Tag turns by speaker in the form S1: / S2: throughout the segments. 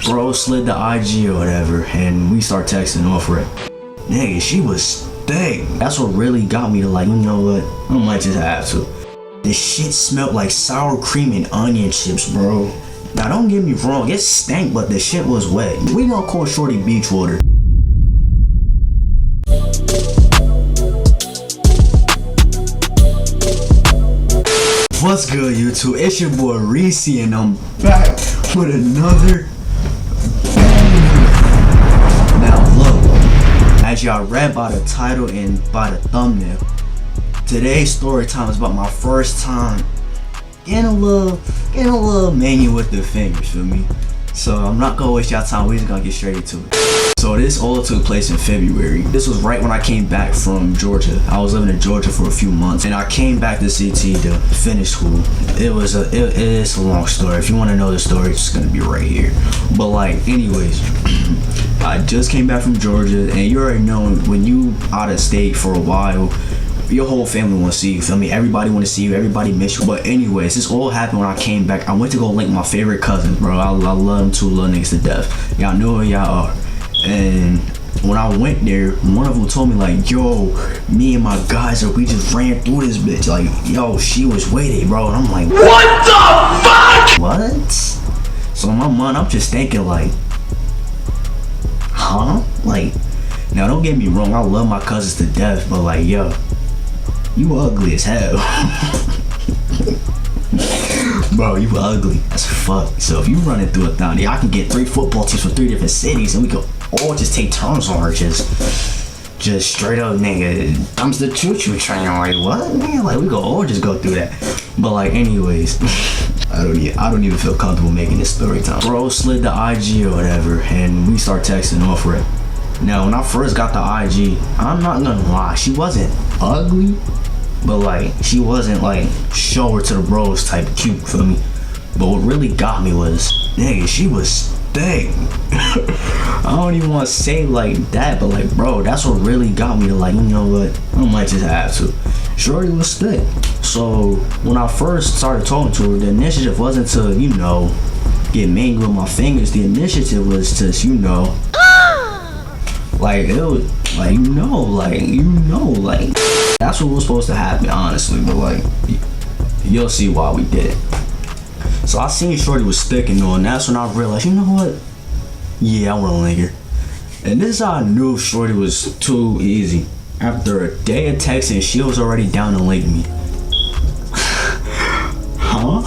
S1: Bro slid the IG or whatever, and we start texting off it. Nigga, she was stank. That's what really got me to like, you know what? I might just have to. The shit smelled like sour cream and onion chips, bro. Now don't get me wrong, it stank, but the shit was wet. We gonna call Shorty beach water. What's good, YouTube? It's your boy Reese, and I'm back with another banger. Now look, as y'all read by the title and by the thumbnail, today's story time is about my first time getting a little menu with the fingers, feel me? So I'm not gonna waste y'all time, we just gonna get straight into it. So this all took place in February. This was right when I came back from Georgia. I was living in Georgia for a few months, and I came back to CT to finish school. It's a long story. If you want to know the story, it's gonna be right here. But like, anyways, I just came back from Georgia, and you already know when you out of state for a while, your whole family want to see you, feel me? Everybody want to see you, everybody miss you. But anyways, this all happened when I came back. I went to go link my favorite cousins, bro. I love them two little niggas to death. Y'all know who y'all are. And when I went there, one of them told me like, yo, me and my guys, we just ran through this bitch. Like, yo, she was waiting, bro. And I'm like, what the fuck? What? So in my mind, I'm just thinking like, huh? Like, now don't get me wrong, I love my cousins to death, but like, yo, you ugly as hell. Bro, you ugly as fuck. So if you running through a town, I can get 3 football teams from 3 different cities, and we could all just take turns on her, just straight up, nigga, thumbs the choo-choo train. Like, what, man? Like, we could all just go through that. But like, anyways, I don't even feel comfortable making this story time. Bro slid the IG or whatever, and we start texting off it. Now, when I first got the IG, I'm not gonna lie, she wasn't ugly, but like, she wasn't like show her to the bros type cute, feel me? But what really got me was, nigga, she was stank. I don't even want to say like that, but like, bro, that's what really got me to like, you know what? I might just have to. Shorty was stank. So when I first started talking to her, the initiative wasn't to, you know, get mangled with my fingers. The initiative was to, you know, like, it was like, like that's what was supposed to happen, honestly. But like, you'll see why we did it. So I seen Shorty was sticking on, and that's when I realized, you know what? Yeah, I want to link her. And this is how I knew Shorty was too easy. After a day of texting, she was already down to link me. Huh?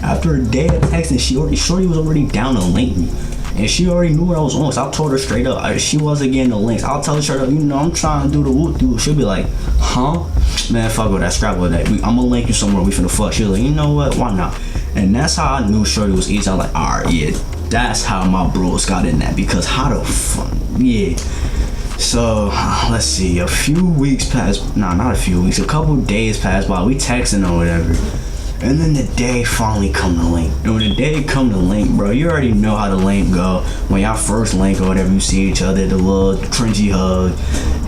S1: After a day of texting, Shorty was already down to link me. And she already knew what I was on, so I told her straight up. She wasn't getting the links. I'll tell her straight up, you know, I'm trying to do the whoop-doo. She'll be like, huh? Man, fuck with that, scrap with that. I'm gonna link you somewhere, we finna fuck. She was like, you know what, why not? And that's how I knew Shorty was easy. I was like, alright, yeah, that's how my bros got in that. Because how the fuck, yeah. So, let's see, a few weeks passed, not a few weeks, a couple days passed by, we texting or whatever. And then the day finally come to link. And when the day come to link, bro, you already know how the link go. When y'all first link or whatever, you see each other, the little cringy hug,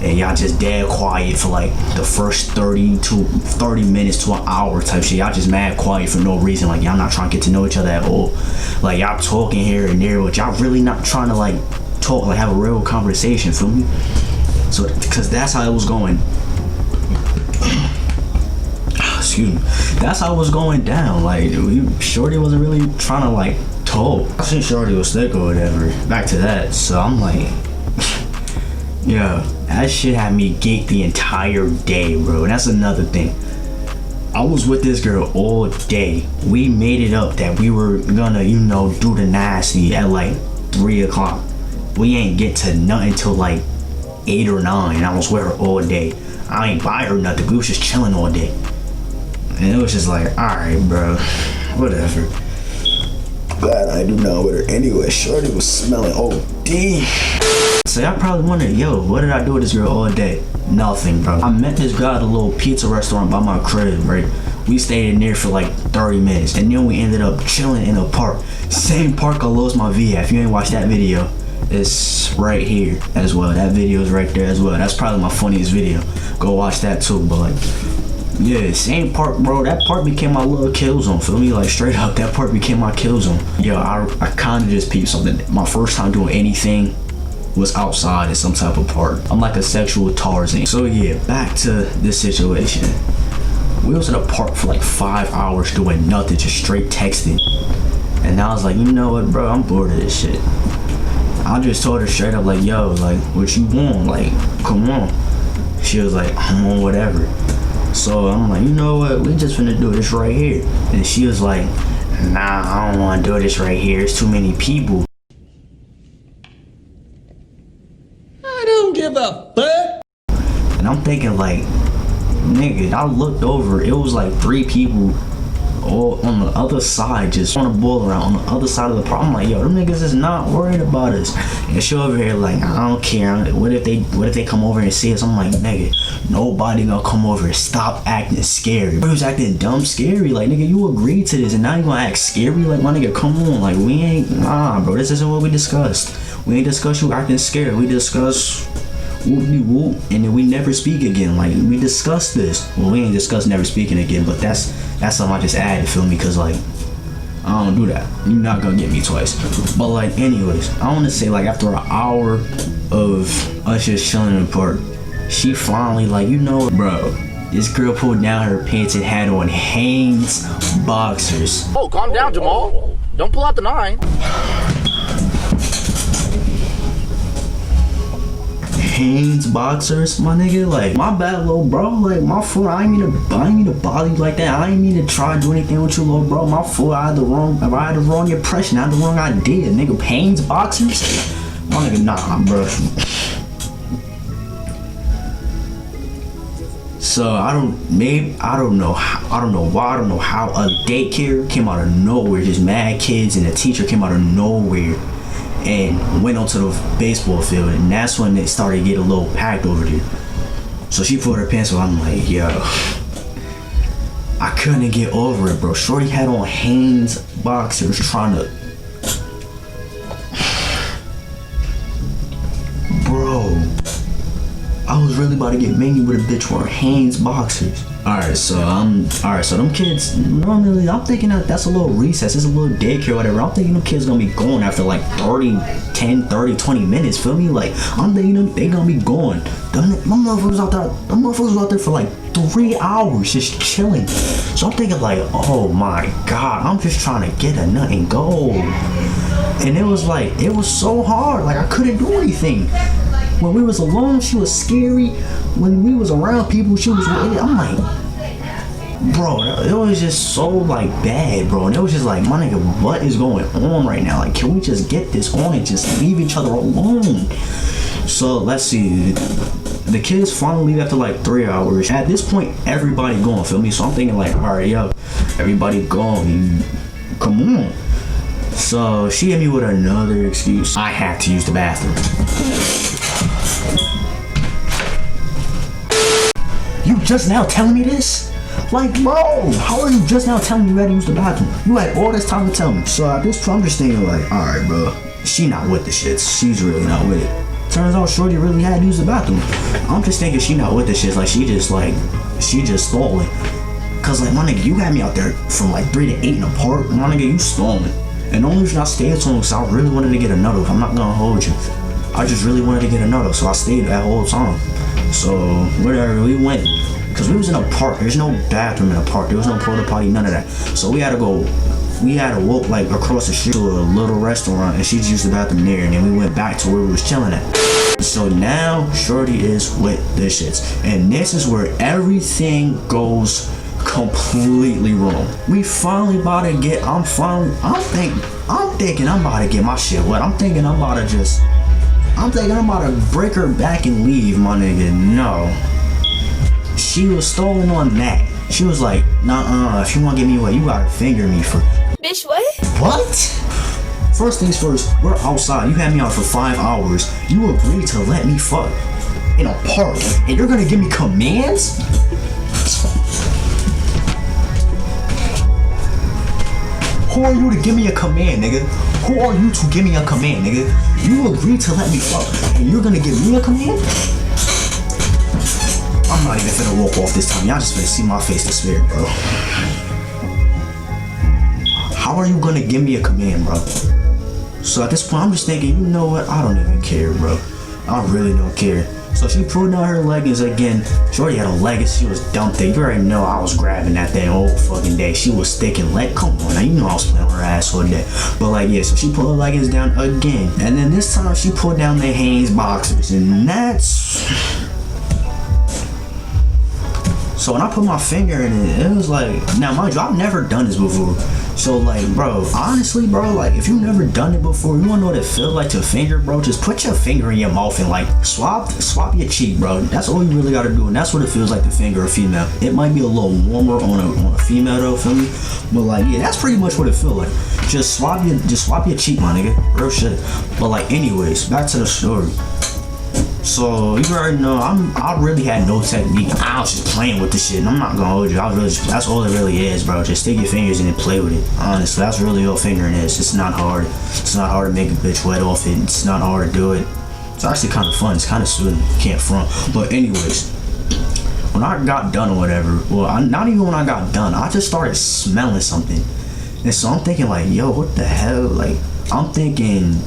S1: and y'all just dead quiet for like the first 30 minutes to an hour type shit. Y'all just mad quiet for no reason. Like, y'all not trying to get to know each other at all. Like, y'all talking here and there, but y'all really not trying to like talk, like have a real conversation, feel me? So, cause that's how it was going. Excuse me. That's how it was going down. Like, Shorty wasn't really trying to like talk. I think Shorty was sick or whatever. Back to that. So I'm like, yeah, that shit had me geeked the entire day, bro. And that's another thing. I was with this girl all day. We made it up that we were gonna, you know, do the nasty at like 3 o'clock. We ain't get to nothing till like 8 or 9. I was with her all day. I ain't buy her nothing. We was just chilling all day. And it was just like, alright, bro, whatever. Glad I do not with her anyway. Shorty was smelling OD. So y'all probably wondering, yo, what did I do with this girl all day? Nothing, bro. I met this guy at a little pizza restaurant by my crib, right? We stayed in there for like 30 minutes, and then we ended up chilling in a park. Same park I lost my V at. If you ain't watched that video, it's right here as well. That video is right there as well. That's probably my funniest video. Go watch that too, but like, Yeah, same park, bro. That park became my little kill zone, feel me? Like, straight up, that park became my kill zone. Yo, I kind of just peeped something. My first time doing anything was outside in some type of park. I'm like a sexual Tarzan. So yeah, back to this situation. We was in a park for like 5 hours doing nothing, just straight texting. And I was like, you know what, bro, I'm bored of this shit. I just told her straight up, like, yo, like, what you want? Like, come on. She was like, I'm on whatever. So I'm like, you know what, we just finna do this right here. And she was like, nah, I don't wanna do this right here. It's too many people.
S2: I don't give a fuck.
S1: And I'm thinking like, nigga, I looked over, it was like 3 people all on the other side, just on a bull around on the other side of the park. I'm like, yo, them niggas is not worried about us. And she over here like, I don't care. What if they come over and see us? I'm like, nigga, nobody gonna come over. Stop acting scary. Bro, he was acting dumb scary. Like, nigga, you agreed to this and now you gonna act scary? Like, my nigga, come on. Like, we ain't, nah, bro, this isn't what we discussed. We ain't discuss you acting scared. We discuss whoop-de-whoop, and then we never speak again. Like, we discussed this. Well, we ain't discussed never speaking again, but that's something I just added, feel me? Cause like, I don't do that. You're not gonna get me twice. But like, anyways, I wanna say like after an hour of us just chilling in the park, she finally like, you know, bro, this girl pulled down her pants and had on Hanes boxers.
S3: Oh, calm down, Jamal. Don't pull out the 9.
S1: Hanes boxers, my nigga. Like, my bad, little bro. Like, my fault. I ain't mean to bother you like that. I ain't mean to try to do anything with you, little bro. My fault. I had the wrong impression. I had the wrong idea, nigga. Hanes boxers, my nigga. Nah, bro. So I don't know how a daycare came out of nowhere, just mad kids, and a teacher came out of nowhere and went onto the baseball field, and that's when it started to get a little packed over there. So she pulled her pants on. I'm like, yo, I couldn't get over it, bro. Shorty had on Hanes boxers trying to, bro, I was really about to get mangy with a bitch wearing Hanes boxers. Alright, so them kids, normally I'm thinking that's a little recess, it's a little daycare or whatever. I'm thinking them kids gonna be going after like 20 minutes, feel me? Like, I'm thinking they gonna be going. Them motherfuckers out there for like 3 hours just chilling. So I'm thinking like, oh my god, I'm just trying to get a nut and go. And it was so hard, like I couldn't do anything. When we was alone, she was scary. When we was around people, she was, I'm like, bro, it was just so like bad, bro. And it was just like, my nigga, what is going on right now? Like, can we just get this on and just leave each other alone? So let's see, the kids finally leave after like 3 hours. At this point, everybody going, feel me? So I'm thinking like, all right, yo, everybody going, come on. So she hit me with another excuse. I had to use the bathroom. You just now telling me this? Like, bro, how are you just now telling me you had to use the bathroom? You had all this time to tell me. So at this point, I'm just thinking like, alright, bro, she not with the shits. She's really not with it. Turns out Shorty really had to use the bathroom. I'm just thinking she not with the shits. Like, she just stolen. Cause like, my nigga, you had me out there from like 3 to 8 in the park. My nigga, you stolen. And the only reason I stayed so long is I really wanted to get another. I'm not gonna hold you. I just really wanted to get another, so I stayed that whole time. So whatever, we went, cause we was in a park. There's no bathroom in a park. There was no porta potty, none of that. So we had to walk like across the street to a little restaurant, and she just used the bathroom there, and then we went back to where we was chilling at. So now Shorty is with the shits, and this is where everything goes completely wrong. We finally about to get, I'm thinking I'm about to get my shit wet. I'm thinking I'm about to break her back and leave, my nigga. No. She was stolen on that. She was like, nah, if you wanna get me wet, you gotta finger me for.
S4: Bitch, what?
S1: What? First things first, we're outside. You had me out for 5 hours. You agreed to let me fuck in a park, and you're gonna give me commands? Who are you to give me a command, nigga? Who are you to give me a command, nigga? You agreed to let me fuck, and you're gonna give me a command? I'm not even finna walk off this time. Y'all just finna see my face in spirit, bro. How are you gonna give me a command, bro? So at this point, I'm just thinking, you know what? I don't even care, bro. I really don't care. So she pulled down her leggings again. Shorty had a leggings. She was dumped there. You already know I was grabbing that thing all fucking day. She was sticking leg. Come on, now you know I was playing with her ass all day. But like, yeah, so she pulled her leggings down again. And then this time she pulled down the Hanes boxers. And that's... So when I put my finger in it, it was like, now mind you, I've never done this before. So like, bro, honestly, bro, like if you've never done it before, you wanna know what it feels like to finger, bro? Just put your finger in your mouth and like swap your cheek, bro. That's all you really gotta do, and that's what it feels like to finger a female. It might be a little warmer on a female though, feel me? But like, yeah, that's pretty much what it feels like. Just swap your cheek, my nigga. Real shit. But like, anyways, back to the story. So you already know I really had no technique. I was just playing with the shit, and I'm not gonna hold you. That's all it really is, bro. Just stick your fingers in and play with it. Honestly, that's really all fingering is. It's not hard. It's not hard to make a bitch wet off it. It's not hard to do it. It's actually kind of fun. It's kind of soothing. Can't front. But anyways, when I got done or whatever, well, not even when I got done, I just started smelling something, and so I'm thinking like, yo, what the hell? Like, I'm thinking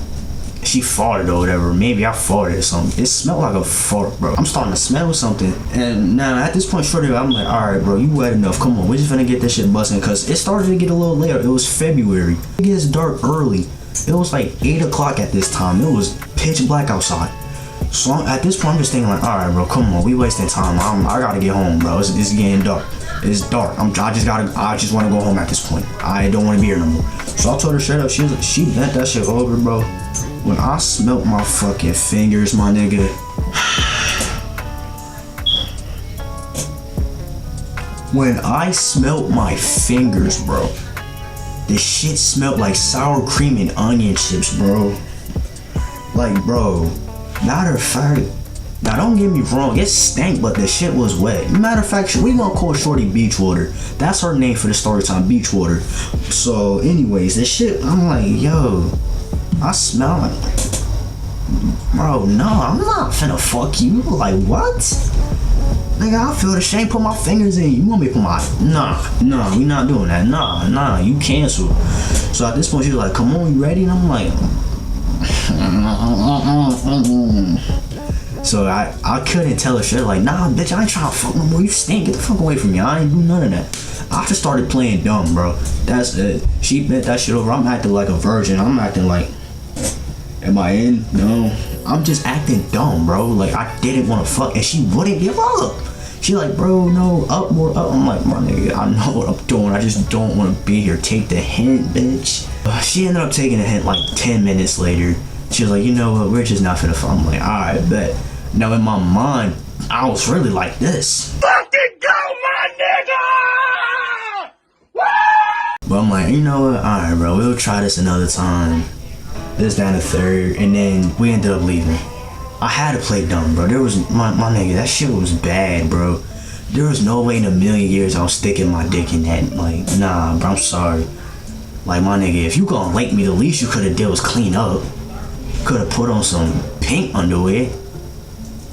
S1: she farted or whatever. Maybe I farted or something. It smelled like a fart, bro. I'm starting to smell something. And now at this point, Shorty, I'm like, alright, bro, you wet enough. Come on, we're just gonna get this shit busting. Cause it started to get a little later. It was February. It gets dark early. It was like 8 o'clock at this time. It was pitch black outside. So at this point, I'm just thinking like, alright, bro, come on, we wasting time. I gotta get home, bro. It's getting dark. It's dark. I just want to go home at this point. I don't want to be here no more. So I told her straight up. She bent that shit over, bro. When I smelt my fucking fingers, my nigga. When I smelt my fingers, bro, this shit smelled like sour cream and onion chips, bro. Like, bro, matter of fact, now don't get me wrong, it stank, but the shit was wet. Matter of fact, we gonna call Shorty Beachwater. That's her name for the Storytime, Beachwater. So anyways, this shit, I'm like, yo, I smell like, bro, no, I'm not finna fuck you. Like, what? Nigga, I feel the shame, put my fingers in. You want me to put my, nah, we not doing that. Nah, you cancel. So at this point, she's like, come on, you ready? And I'm like, so I couldn't tell her shit, like, nah, bitch, I ain't trying to fuck no more. You stink, get the fuck away from me. I ain't do none of that. I just started playing dumb, bro. That's it. She bent that shit over. I'm acting like a virgin. I'm acting like, am I in? No. I'm just acting dumb, bro. Like, I didn't want to fuck, and she wouldn't give up. She like, bro, no, up, more up. I'm like, my nigga, I know what I'm doing. I just don't want to be here. Take the hint, bitch. She ended up taking a hint like 10 minutes later. She was like, you know what, we're just not finna fuck. I'm like, alright, bet. Now in my mind, I was really like this. Fucking go, my nigga! Woo! But I'm like, you know what, alright, bro, we'll try this another time. This, that, and the third, and then we ended up leaving. I had to play dumb, bro. There was, my nigga, that shit was bad, bro. There was no way in a million years I was sticking my dick in that. Like, nah, bro, I'm sorry. Like, my nigga, if you gonna link me, the least you could've did was clean up. Could've put on some pink underwear.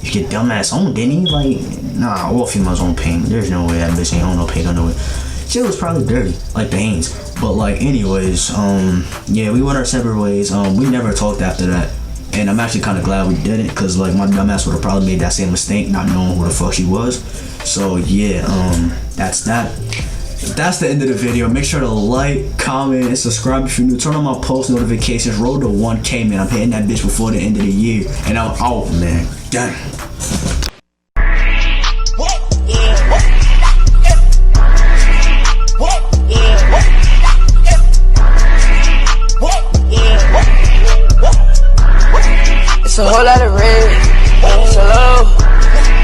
S1: You get dumbass on, didn't he? Like, nah, all females on pink. There's no way that bitch ain't on no pink underwear. Shit was probably dirty, like the Hanes. But like, anyways, yeah, we went our separate ways. We never talked after that. And I'm actually kind of glad we didn't, because like my dumbass would have probably made that same mistake, not knowing who the fuck she was. So yeah, that's that. That's the end of the video. Make sure to like, comment, and subscribe if you're new. Turn on my post notifications. Roll to 1K, man. I'm hitting that bitch before the end of the year. And I'm out, man. Dang.
S4: It's a whole lot of red.